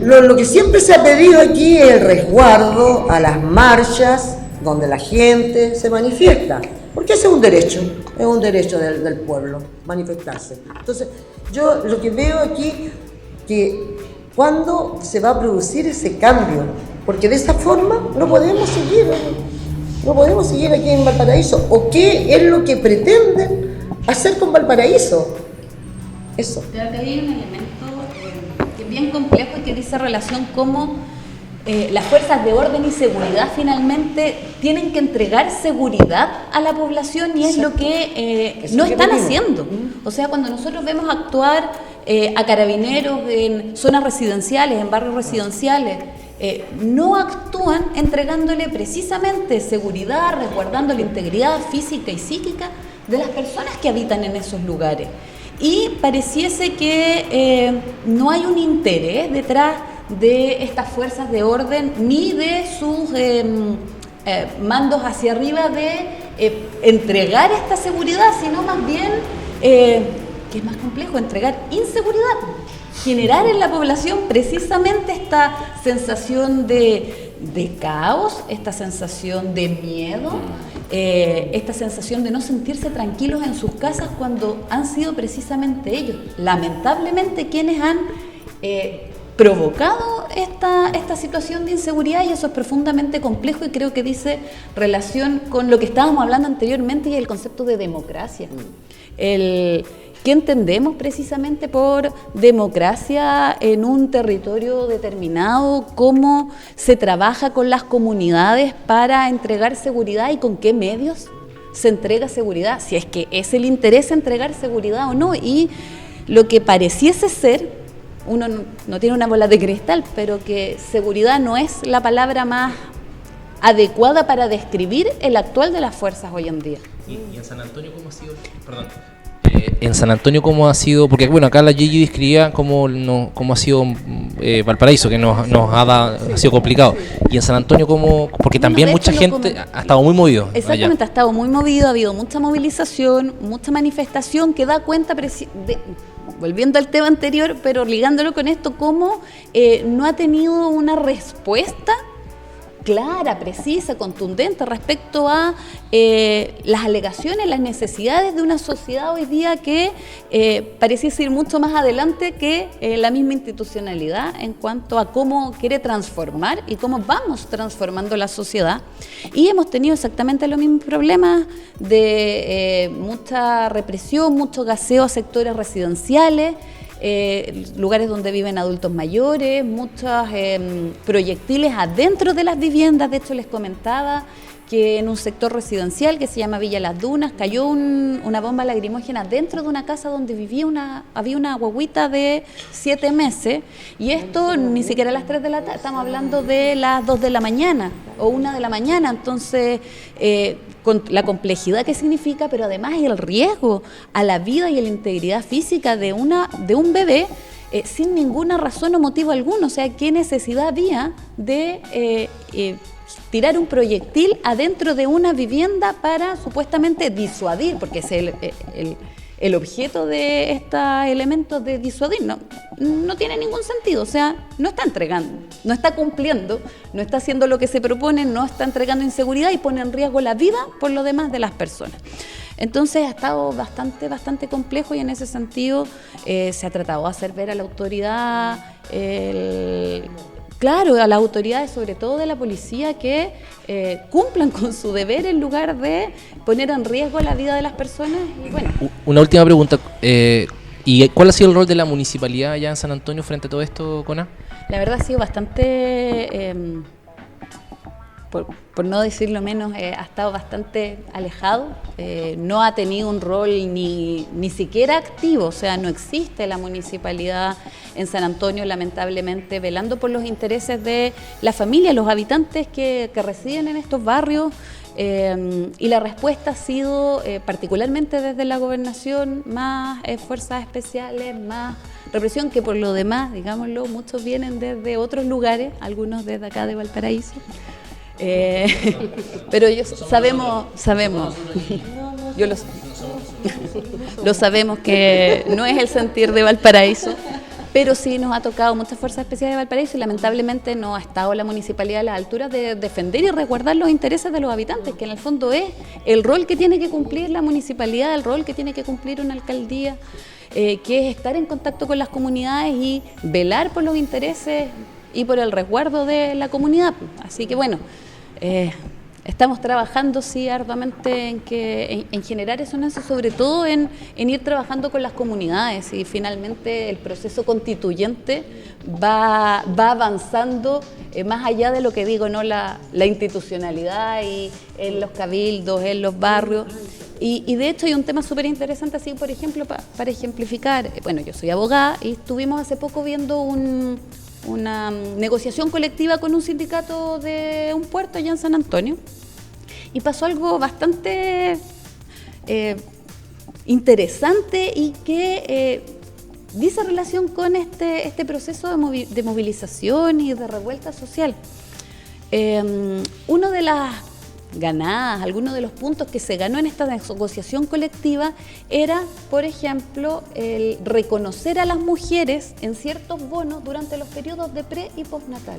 lo que siempre se ha pedido aquí es el resguardo a las marchas donde la gente se manifiesta, porque ese es un derecho del pueblo, manifestarse. Entonces, yo lo que veo aquí, que cuándo se va a producir ese cambio, porque de esa forma no podemos seguir aquí en Valparaíso. ¿O qué es lo que pretenden hacer con Valparaíso? Eso. Creo que hay un elemento que es bien complejo y que dice relación cómo las fuerzas de orden y seguridad finalmente tienen que entregar seguridad a la población y es lo que no están haciendo. O sea, cuando nosotros vemos actuar a carabineros en zonas residenciales, en barrios residenciales, no actúan entregándole precisamente seguridad, resguardando la integridad física y psíquica de las personas que habitan en esos lugares. Y pareciese que no hay un interés detrás de estas fuerzas de orden ni de sus mandos hacia arriba de entregar esta seguridad, sino más bien, que es más complejo, entregar inseguridad, generar en la población precisamente esta sensación de caos, esta sensación de miedo, esta sensación de no sentirse tranquilos en sus casas cuando han sido precisamente ellos, lamentablemente, quienes han provocado esta situación de inseguridad, y eso es profundamente complejo y creo que dice relación con lo que estábamos hablando anteriormente y el concepto de democracia. ¿Qué entendemos precisamente por democracia en un territorio determinado? ¿Cómo se trabaja con las comunidades para entregar seguridad y con qué medios se entrega seguridad? Si es que es el interés entregar seguridad o no. Y lo que pareciese ser, uno no tiene una bola de cristal, pero que seguridad no es la palabra más adecuada para describir el actual de las fuerzas hoy en día. ¿Y en San Antonio cómo ha sido? Perdón. En San Antonio cómo ha sido, porque bueno, acá la Gigi describía cómo ha sido Valparaíso, que ha sido complicado. Y en San Antonio cómo, porque también mucha gente ha estado muy movido. Exactamente, allá ha estado muy movido, ha habido mucha movilización, mucha manifestación que da cuenta, volviendo al tema anterior, pero ligándolo con esto, cómo no ha tenido una respuesta clara, precisa, contundente respecto a las alegaciones, las necesidades de una sociedad hoy día que pareciese ir mucho más adelante que la misma institucionalidad en cuanto a cómo quiere transformar y cómo vamos transformando la sociedad. Y hemos tenido exactamente los mismos problemas de mucha represión, mucho gaseo a sectores residenciales, lugares donde viven adultos mayores, muchos proyectiles adentro de las viviendas. De hecho, les comentaba que en un sector residencial que se llama Villa Las Dunas cayó una bomba lacrimógena dentro de una casa donde había una guaguita de 7 meses, y esto ni siquiera a las 3 de la tarde, estamos hablando de las 2 de la mañana o 1 de la mañana. Entonces, con la complejidad que significa, pero además el riesgo a la vida y a la integridad física de un bebé, sin ninguna razón o motivo alguno. O sea, ¿qué necesidad había de tirar un proyectil adentro de una vivienda para supuestamente disuadir? Porque es el objeto de estos elementos de disuadir. No tiene ningún sentido. O sea, no está entregando, no está cumpliendo, no está haciendo lo que se propone, no está entregando inseguridad y pone en riesgo la vida por lo demás de las personas. Entonces ha estado bastante complejo, y en ese sentido se ha tratado de hacer ver a la autoridad, claro, a las autoridades, sobre todo de la policía, que cumplan con su deber en lugar de poner en riesgo la vida de las personas. Y bueno. Una última pregunta. ¿Y cuál ha sido el rol de la municipalidad allá en San Antonio frente a todo esto, Cona? La verdad ha sido bastante, por no decirlo menos, ha estado bastante alejado, no ha tenido un rol ni siquiera activo. O sea, no existe la municipalidad en San Antonio, lamentablemente, velando por los intereses de la familia, los habitantes que residen en estos barrios. Y la respuesta ha sido, particularmente desde la gobernación, más fuerzas especiales, más represión, que por lo demás, digámoslo, muchos vienen desde otros lugares, algunos desde acá de Valparaíso. Pero sabemos, lo sabemos que no es el sentir de Valparaíso. Pero sí nos ha tocado muchas fuerzas especiales de Valparaíso y lamentablemente no ha estado la municipalidad a la altura de defender y resguardar los intereses de los habitantes, que en el fondo es el rol que tiene que cumplir la municipalidad, el rol que tiene que cumplir una alcaldía, que es estar en contacto con las comunidades y velar por los intereses y por el resguardo de la comunidad. Así que bueno, estamos trabajando sí arduamente en generar eso, sobre todo en ir trabajando con las comunidades, y finalmente el proceso constituyente va avanzando más allá de lo que digo, ¿no? La institucionalidad y en los cabildos, en los barrios. Y de hecho hay un tema súper interesante, así por ejemplo, para ejemplificar. Bueno, yo soy abogada y estuvimos hace poco viendo una negociación colectiva con un sindicato de un puerto allá en San Antonio, y pasó algo bastante interesante y que dice relación con este proceso de movilización y de revuelta social. Uno de las ganadas, algunos de los puntos que se ganó en esta negociación colectiva era, por ejemplo, el reconocer a las mujeres en ciertos bonos durante los periodos de pre y postnatal,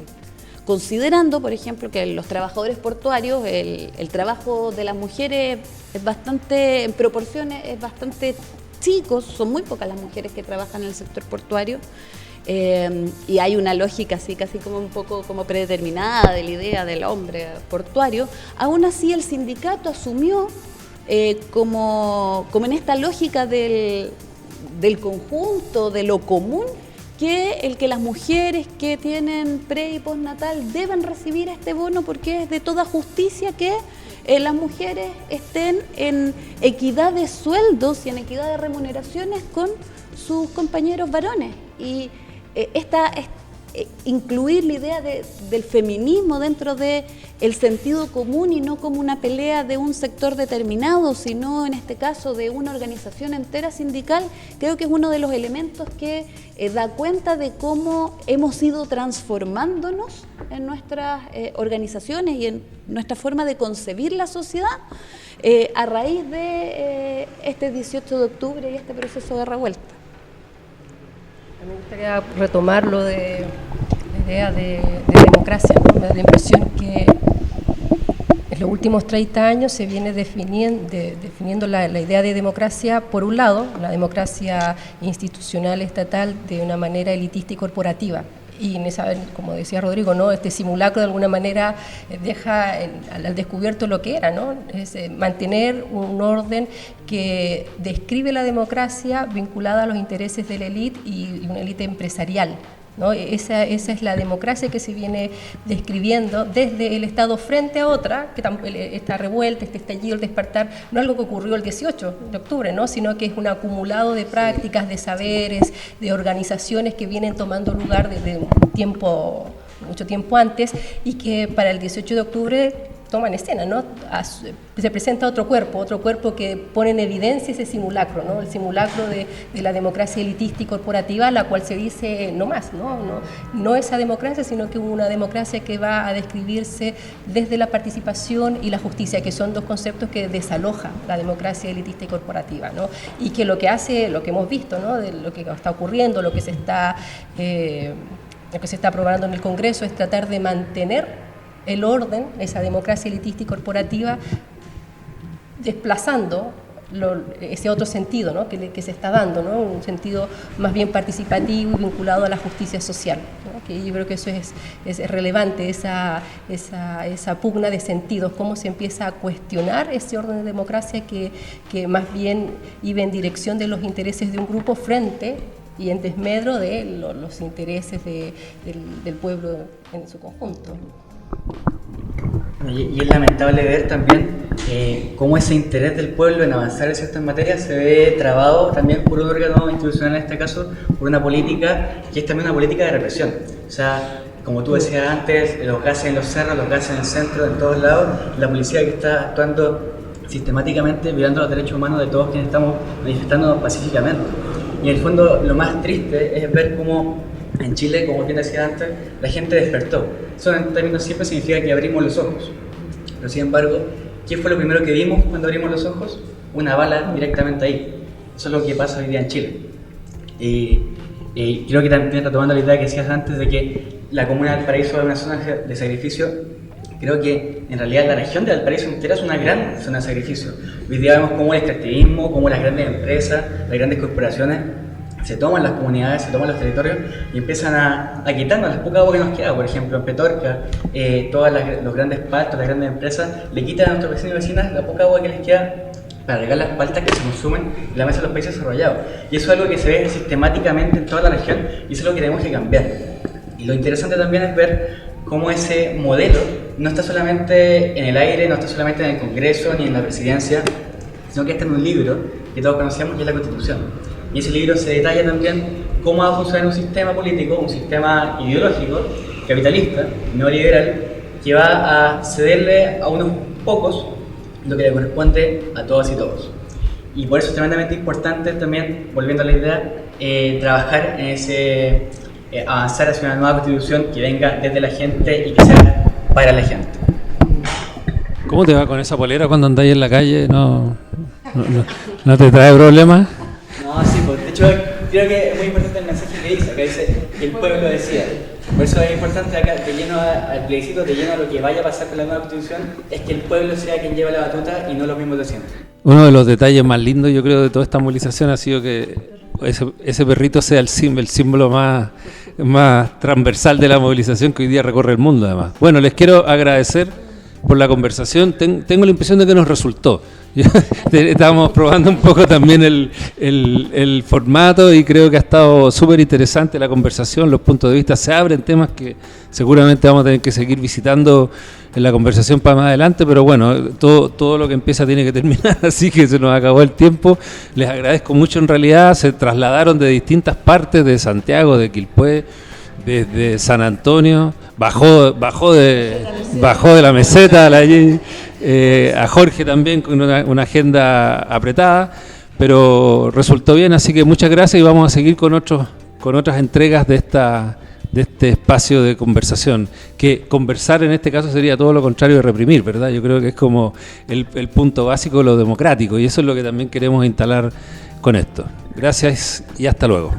considerando, por ejemplo, que los trabajadores portuarios, el trabajo de las mujeres es bastante, en proporciones, es bastante chicos, son muy pocas las mujeres que trabajan en el sector portuario, y hay una lógica así casi como un poco como predeterminada de la idea del hombre portuario. Aún así el sindicato asumió como en esta lógica del conjunto, de lo común, que las mujeres que tienen pre y postnatal deben recibir este bono, porque es de toda justicia que las mujeres estén en equidad de sueldos y en equidad de remuneraciones con sus compañeros varones. Y incluir la idea del feminismo dentro del sentido común y no como una pelea de un sector determinado, sino en este caso de una organización entera sindical, creo que es uno de los elementos que da cuenta de cómo hemos ido transformándonos en nuestras organizaciones y en nuestra forma de concebir la sociedad a raíz de este 18 de octubre y este proceso de revuelta. Me gustaría retomar lo de la idea de democracia, ¿no? Me da la impresión que en los últimos 30 años se viene definiendo la idea de democracia, por un lado, la democracia institucional estatal de una manera elitista y corporativa. Y en esa, como decía Rodrigo, ¿no? Este simulacro de alguna manera deja al descubierto lo que era, ¿no? Es mantener un orden que describe la democracia vinculada a los intereses de la élite y una élite empresarial, ¿no? Esa es la democracia que se viene describiendo desde el Estado frente a otra, que esta revuelta, este estallido, el despertar, no es algo que ocurrió el 18 de octubre, ¿no? Sino que es un acumulado de prácticas, de saberes, de organizaciones que vienen tomando lugar desde mucho tiempo antes, y que para el 18 de octubre toman escena, ¿no? Se presenta otro cuerpo que pone en evidencia ese simulacro, ¿no? El simulacro de la democracia elitista y corporativa, la cual se dice no más, no esa democracia, sino que una democracia que va a describirse desde la participación y la justicia, que son dos conceptos que desaloja la democracia elitista y corporativa, ¿no? Y que lo que hace, lo que hemos visto, ¿no? De lo que está ocurriendo, lo que se está aprobando en el Congreso, es tratar de mantener el orden, esa democracia elitista y corporativa, desplazando ese otro sentido, ¿no? que se está dando, ¿no? Un sentido más bien participativo y vinculado a la justicia social, ¿no? Que yo creo que eso es relevante, esa pugna de sentidos, cómo se empieza a cuestionar ese orden de democracia que más bien iba en dirección de los intereses de un grupo frente y en desmedro de los intereses del pueblo en su conjunto. Y es lamentable ver también cómo ese interés del pueblo en avanzar en ciertas materias se ve trabado también por un órgano institucional, en este caso por una política que es también una política de represión. O sea, como tú decías antes, los gases en los cerros, los gases en el centro, en todos lados, la policía que está actuando sistemáticamente violando los derechos humanos de todos quienes estamos manifestándonos pacíficamente. Y en el fondo lo más triste es ver cómo en Chile, como bien decía antes, la gente despertó. Eso en términos simples significa que abrimos los ojos. Pero sin embargo, ¿qué fue lo primero que vimos cuando abrimos los ojos? Una bala directamente ahí. Eso es lo que pasa hoy día en Chile. Y creo que también retomando la idea que decías antes de que la comuna de Valparaíso es una zona de sacrificio, creo que en realidad la región de Valparaíso entera es una gran zona de sacrificio. Hoy día vemos cómo el extractivismo, cómo las grandes empresas, las grandes corporaciones se toman las comunidades, se toman los territorios y empiezan a quitarnos las pocas agua que nos queda. Por ejemplo, en Petorca, todos los grandes pastos, las grandes empresas le quitan a nuestros vecinos y vecinas la poca agua que les queda para regar las paltas que se consumen en la mesa de los países desarrollados. Y eso es algo que se ve sistemáticamente en toda la región y eso es lo que tenemos que cambiar. Y lo interesante también es ver cómo ese modelo no está solamente en el aire, no está solamente en el Congreso ni en la Presidencia, sino que está en un libro que todos conocemos, que es la Constitución. Y ese libro se detalla también cómo va a funcionar un sistema político, un sistema ideológico, capitalista, neoliberal, que va a cederle a unos pocos lo que le corresponde a todas y todos. Y por eso es tremendamente importante también, volviendo a la idea, trabajar en ese, avanzar hacia una nueva constitución que venga desde la gente y que sea para la gente. ¿Cómo te va con esa polera cuando andáis en la calle? ¿No te trae problemas? No, sí, pues, de hecho creo que es muy importante el mensaje que dice, acá dice que el pueblo decida. Por eso es importante acá, de lleno al plebiscito, de lleno a lo que vaya a pasar con la nueva constitución, es que el pueblo sea quien lleva la batuta y no los mismos de siempre. Uno de los detalles más lindos, yo creo, de toda esta movilización ha sido que ese perrito sea el símbolo más transversal de la movilización que hoy día recorre el mundo, además. Bueno, les quiero agradecer por la conversación. Tengo la impresión de que nos resultó. Estábamos probando un poco también el formato y creo que ha estado súper interesante la conversación, los puntos de vista. Se abren temas que seguramente vamos a tener que seguir visitando en la conversación para más adelante, pero bueno, todo lo que empieza tiene que terminar, así que se nos acabó el tiempo. Les agradezco mucho, en realidad se trasladaron de distintas partes, de Santiago, de Quilpué, desde San Antonio, bajó de la meseta allí, a Jorge también con una agenda apretada, pero resultó bien, así que muchas gracias y vamos a seguir con otras entregas de este espacio de conversación, que conversar en este caso sería todo lo contrario de reprimir, ¿verdad? Yo creo que es como el punto básico de lo democrático y eso es lo que también queremos instalar con esto. Gracias y hasta luego.